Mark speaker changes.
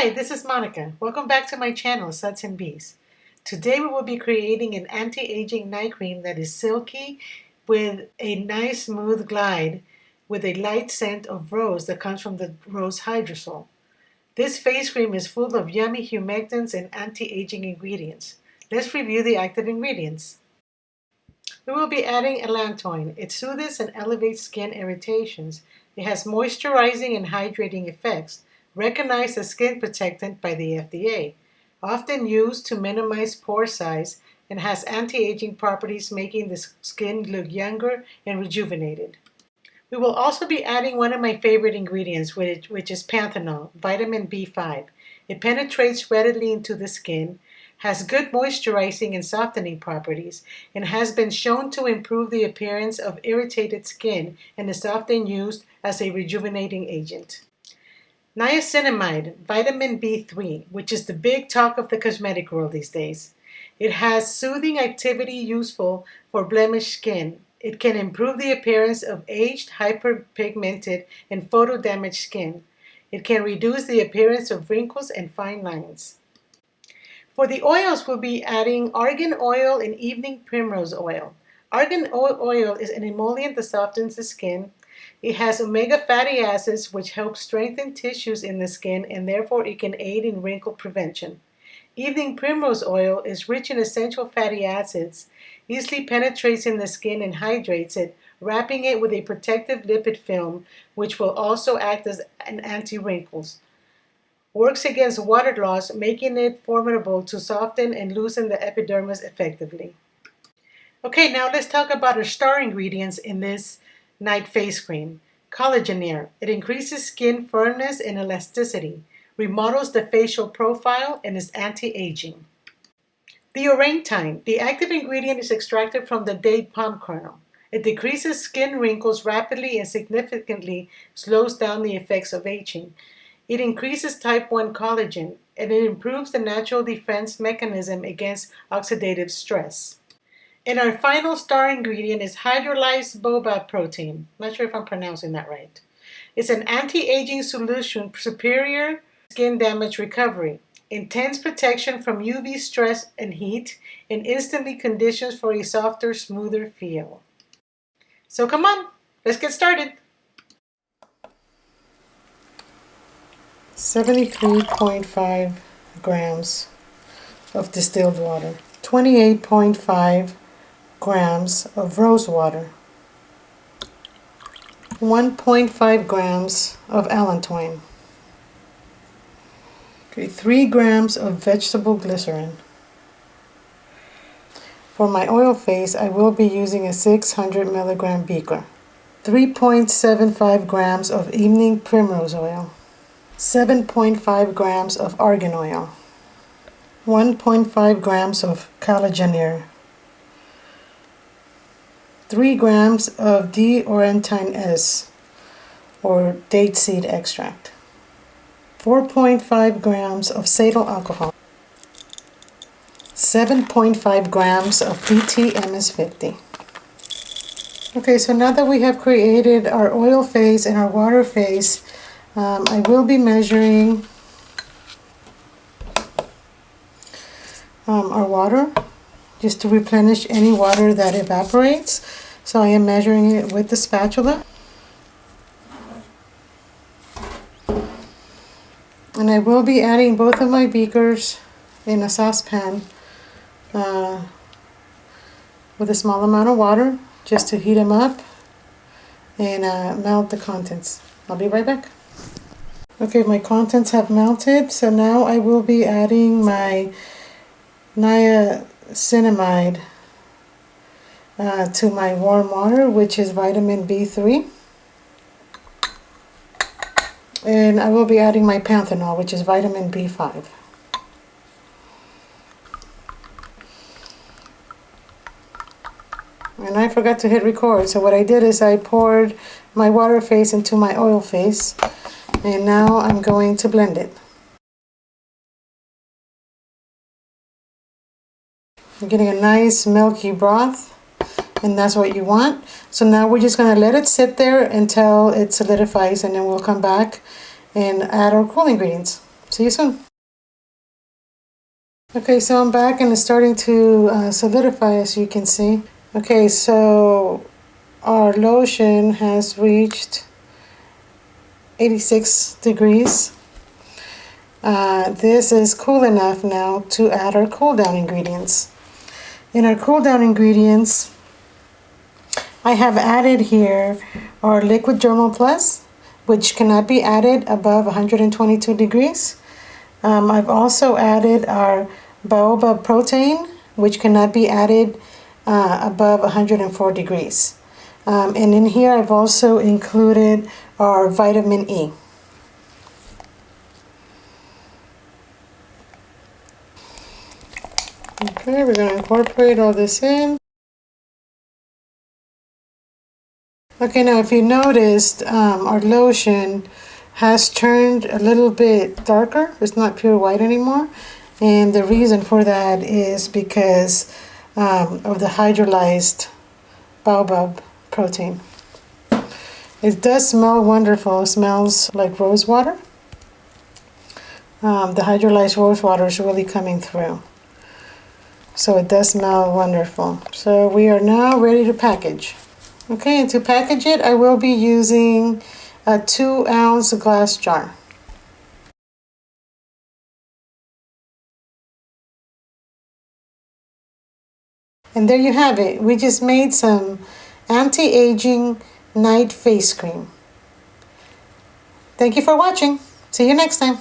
Speaker 1: Hi, this is Monica. Welcome back to my channel, Suds and Bees. Today we will be creating an anti-aging night cream that is silky with a nice smooth glide with a light scent of rose that comes from the rose Hydrosol. This face cream is full of yummy humectants and anti-aging ingredients. Let's review the active ingredients. We will be adding Allantoin. It soothes and elevates skin irritations. It has moisturizing and hydrating effects, recognized as skin protectant by the FDA, often used to minimize pore size, and has anti-aging properties, making the skin look younger and rejuvenated. We will also be adding one of my favorite ingredients, which is Panthenol, vitamin B5. It penetrates readily into the skin, has good moisturizing and softening properties, and has been shown to improve the appearance of irritated skin and is often used as a rejuvenating agent. Niacinamide, vitamin B3, which is the big talk of the cosmetic world these days. It has soothing activity useful for blemished skin. It can improve the appearance of aged, hyperpigmented, and photo-damaged skin. It can reduce the appearance of wrinkles and fine lines. For the oils, we'll be adding Argan Oil and Evening Primrose Oil. Argan Oil is an emollient that softens the skin. It has omega fatty acids which help strengthen tissues in the skin, and therefore it can aid in wrinkle prevention. Evening Primrose Oil is rich in essential fatty acids, easily penetrates in the skin and hydrates it, wrapping it with a protective lipid film which will also act as an anti-wrinkles. Works against water loss, making it formidable to soften and loosen the epidermis effectively. Okay, now let's talk about our star ingredients in this night face cream. Collageneer. It increases skin firmness and elasticity, remodels the facial profile, and is anti-aging. The Orangutan. The active ingredient is extracted from the date palm kernel. It decreases skin wrinkles rapidly and significantly slows down the effects of aging. It increases type 1 collagen, and it improves the natural defense mechanism against oxidative stress. And our final star ingredient is Hydrolyzed Baobab protein. Not sure if I'm pronouncing that right. It's an anti-aging solution, superior skin damage recovery, intense protection from UV stress and heat, and instantly conditions for a softer, smoother feel. So come on, let's get started. 73.5 grams of distilled water, 28.5 grams of rose water, 1.5 grams of Allantoin, 3 grams of vegetable glycerine. For my oil face, I will be using a 600 milligram beaker, 3.75 grams of evening primrose oil, 7.5 grams of argan oil, 1.5 grams of Collageneer, 3 grams of D-Orantine S, or date seed extract, 4.5 grams of Cetyl Alchohol, 7.5 grams of PT-MS50. Okay, so now that we have created our oil phase and our water phase, I will be measuring our water just to replenish any water that evaporates. So I am measuring it with the spatula. And I will be adding both of my beakers in a saucepan with a small amount of water just to heat them up and melt the contents. I'll be right back. Okay, my contents have melted, so now I will be adding my Niacinamide to my warm water, which is vitamin B3. And I will be adding my Panthenol, which is vitamin B5. And I forgot to hit record, so what I did is I poured my water phase into my oil phase, and now I'm going to blend it. You're getting a nice milky broth, and that's what you want. So now we're just going to let it sit there until it solidifies, and then we'll come back and add our cool ingredients. See you soon. Okay, so I'm back and it's starting to solidify, as you can see. Okay, so our lotion has reached 86 degrees. This is cool enough now to add our cool down ingredients. In our cool down ingredients, I have added here our liquid germal plus, which cannot be added above 122 degrees. I've also added our Baobab protein, which cannot be added above 104 degrees. And in here I've also included our vitamin E. Okay, we're going to incorporate all this in. Okay, now if you noticed, our lotion has turned a little bit darker. It's not pure white anymore. And the reason for that is because of the hydrolyzed baobab protein. It does smell wonderful. It smells like rose water. The hydrolyzed rose water is really coming through. So it does smell wonderful. So we are now ready to package. Okay, and to package it, I will be using a 2-ounce glass jar. And there you have it. We just made some anti-aging night face cream. Thank you for watching. See you next time.